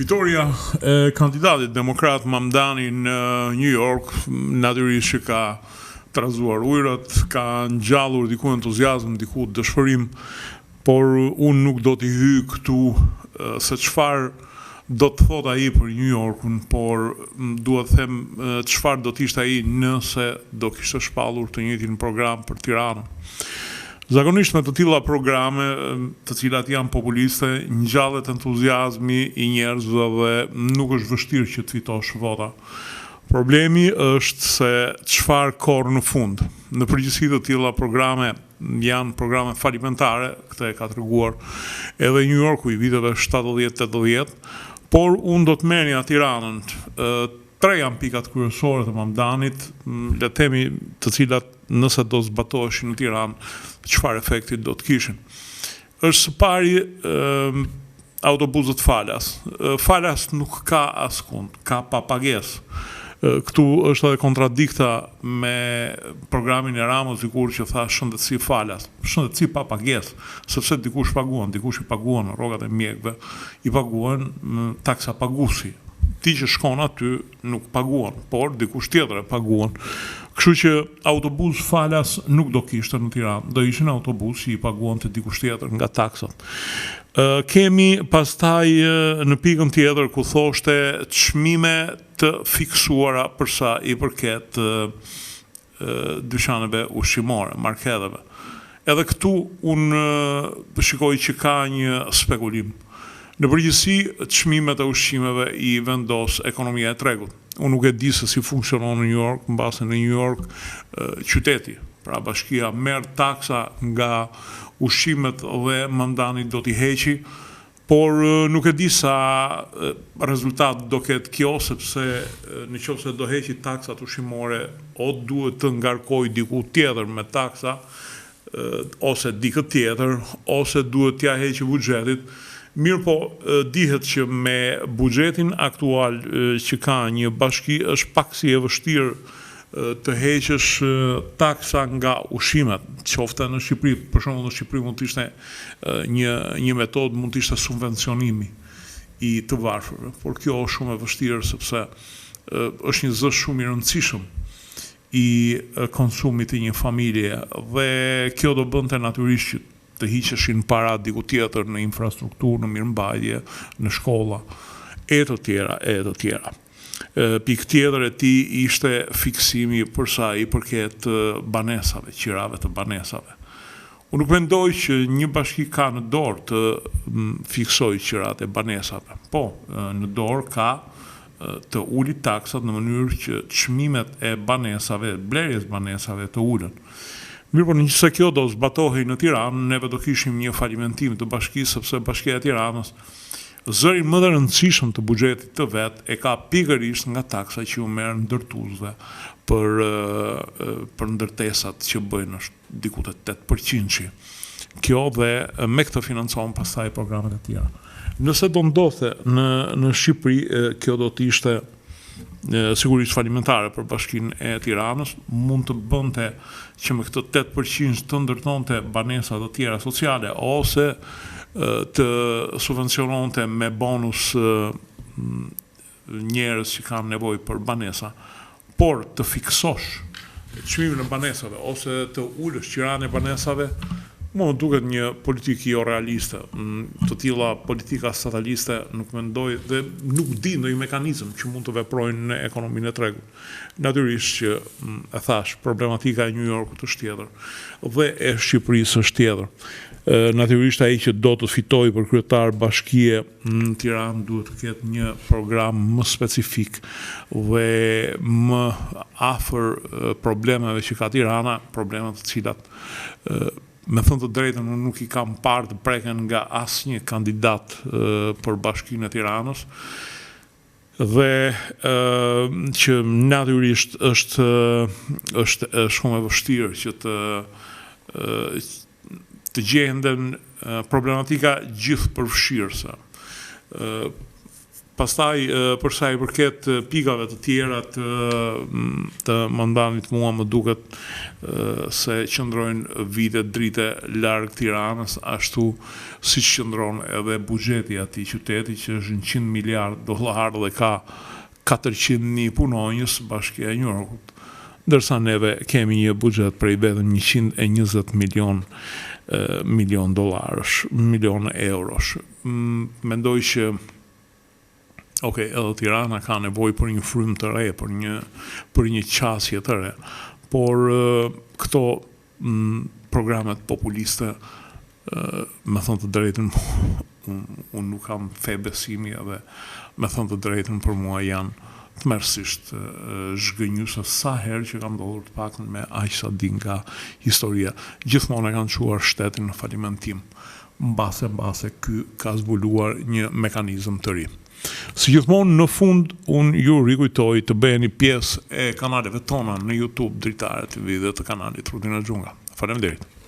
Fitoria e kandidatit demokrat Mamdani në New York natyrisht që ka trazuar ujrat, ka ngjallur diku entuziazëm, diku dëshpërim, por unë nuk do t'i hyj këtu se çfarë do të thot ai për New Yorkun, por duhet të them çfarë do të ishte ai nëse do kishte shpallur të njëjtin program për Tiranën. Zakonisht me të tilla programe, të cilat janë populiste, ngjallet entuziazmi i njerëzve dhe nuk është vështirë që të fitosh vota. Problemi është se çfarë korr në fund. Në përgjithësi të tilla programe janë programe falimentare, këtë e ka treguar edhe New Yorku i viteve 70-80, por unë do të merrja Tiranën. Tre janë pikat kryesore të Mamdanit, le të themi, të cilat nëse do zbatoheshin në Tiranë, çfarë efekti do të kishin. Është së pari autobusët falas. Falas nuk ka askund, ka pa pagesë. Këtu është edhe kontradikta me programin e Ramës, dikur që tha shëndetësi falas. Shëndetësi pa pagesë, sepse dikush i paguan rrogat e mjekëve, i paguan taksa paguesi. Ti që shkon aty nuk paguan, por dikush tjetër e paguan. Kështu që autobus falas nuk do kishte në Tiranë, do ishin autobus që i paguan të dikush tjetër nga taksat. Kemi pastaj në pikën tjetër ku thoshte çmime të fiksuara për sa i përket dyqaneve ushqimore, marketeve. Edhe këtu unë shikoj që ka një spekulim. Në përgjithësi, çmimet e ushqimeve i vendos ekonomia e tregut. Unë nuk e di se si funksionon në New York, mbase në New York qyteti, pra bashkia merr taksa nga ushqimet dhe Mamdani do t'i heqi, por nuk e di sa rezultat do ketë kjo, sepse në qoftë se do heqi taksat ushqimore, o duhet të ngarkoj diku tjetër me taksa, ose dikë tjetër, ose duhet t'ja heqi buxhetit. Mirë po, dihet që me buxhetin aktual që ka një bashki, është pak si e vështirë të heqësh taksa nga ushqimet, qoftë në Shqipëri. Për shembull në Shqipëri mund të ishte një metodë, mund të ishte subvencionimi i të varfërve, por kjo është shumë e vështirë sepse është një zë shumë i rëndësishëm i konsumit të një familje, dhe kjo do bënte natyrisht që të hiqeshin para diku tjetër në infrastrukturë, në mirëmbajtje, në shkolla, e të tjera. Pikë tjetër e tij ishte fiksimi për sa i përket banesave, qirave të banesave. Unë nuk mendoj që një bashki ka në dorë të fiksojë qirat e banesave, po në dorë ka të uli taksat në mënyrë që çmimet e banesave, blerjes banesave të ulën. Mirë, por nëse kjo do zbatohej në Tiranë, neve do kishim një falimentim të bashkisë, sepse Bashkia e Tiranës, zërin më të rëndësishëm të buxhetit të vet e ka pikërisht nga taksa që u merr ndërtuesve për ndërtesat që bëjnë, është diku te 8%. Kjo dhe me këtë financon pastaj programet e tjera. Nëse do ndodhte në Shqipëri, kjo do të ishte sigurisht falimentare për Bashkinë e Tiranës, mund të bënte që me këtë 8% të ndërtonte banesa të tjera sociale, ose të subvenciononte me bonus njerëz që kanë nevojë për banesa, por të fiksosh çmimin e banesave ose të ulësh qiranë e banesave, më duket një politikë jo realiste. Të tilla politika stataliste nuk mendoj dhe nuk di ndonjë mekanizëm që mund të veprojnë në ekonominë e tregut. Natyrisht që e thash, problematika e New Yorkut është tjetër dhe e Shqipërisë është tjetër. Natyrisht ai që do të fitojë për kryetar bashkie në Tiranë duhet të ketë një program më specifik dhe më afër problemeve që ka Tirana, probleme të cilat me thënë të drejtën, unë nuk i kam parë të preken nga asnjë kandidat për Bashkinë e Tiranës, dhe që natyrisht është shumë e vështirë që të gjenden problematika gjithë përfshirëse. Pastaj, për sa i përket pikave të tjera të mandanit, mua më duket se qëndrojnë vite drite larg Tiranës, ashtu si qëndron edhe buxheti i atij qyteti, që është $100 miliard dhe ka 400.000 punonjës Bashkia e New Yorkut, ndërsa neve kemi një buxhet prej vetëm 120 milion dollarësh, milion eurosh. Mendoj që edhe Tirana ka nevojë për një frymë të re, për një qasje të re, por këto programet populiste, me thënë të drejtën, unë nuk kam fe besimi, edhe me thënë të drejtën për mua janë tmerrsisht zhgënjuse sa herë që kam ndodhur të paktën me aq sa di nga historia. Gjithmonë e kanë çuar shtetin në falimentim, mbase ky ka zbuluar një mekanizëm të ri. Si gjithmonë në fund, unë ju rikujtoj të bëheni pjesë e kanaleve tona në YouTube, Dritare TV dhe të kanalit Rudina Xhunga. Faleminderit.